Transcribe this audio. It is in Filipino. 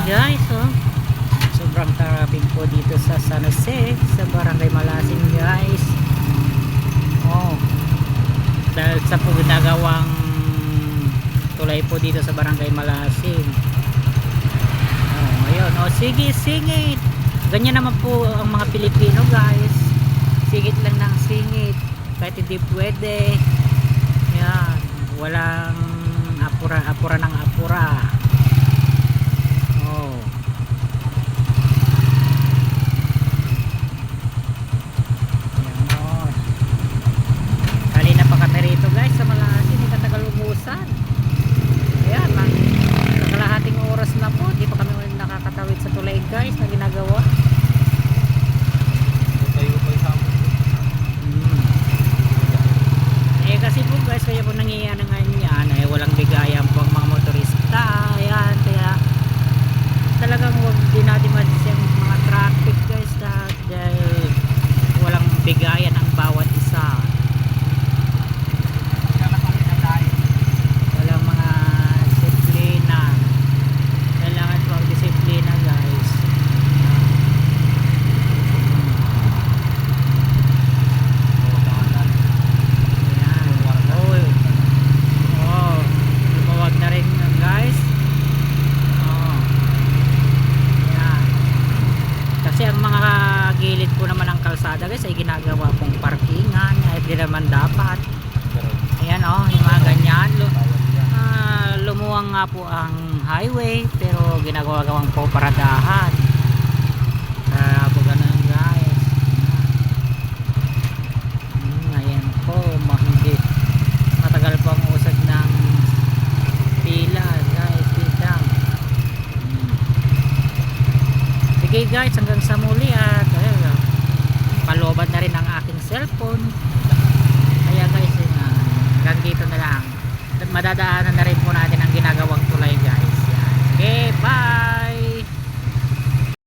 guys, oh. Sobrang traffic po dito sa San Jose, sa Barangay Malasin guys. Oh. Dahil sa po ginagawang tulay po dito sa Barangay Malasin. Oh, ayun. Oh, sige, singit. Ganyan naman po ang mga Pilipino guys. Singit lang ng singit. Kahit hindi pwede. Yan. Walang apura ng apura. Oh. Yan. Kanina pa kami rito guys sa Malasin. Hindi katagal umusan. Ayan. Kalahating oras na po. Hindi pa kami nakakatawid sa tulay guys na ginagawa. Kasi po guys, kaya po nangyayari ngayon yan ay walang bigayan po ang mga motorista. Ayan, kaya talagang huwag din natin madisya ang mga traffic guys dahil walang bigayan ang bawat isa. Walang mga disiplina. Kailangan po ang disiplina guys. Kasi ang mga gilid po naman ng kalsada guys ay ginagawa pong parkingan ay di naman dapat. Ayan oh, yung mga ganyan lumuwang nga po ang highway pero ginagawa-gawang po paradahan. Kaya po ganun guys. Ayan po, hindi matagal po ang usad ng pila guys dito. Sige guys, hanggang sa muli at palooban na rin ang aking cellphone. Kaya guys, hanggang dito na lang. Madadaanan na rin po natin ang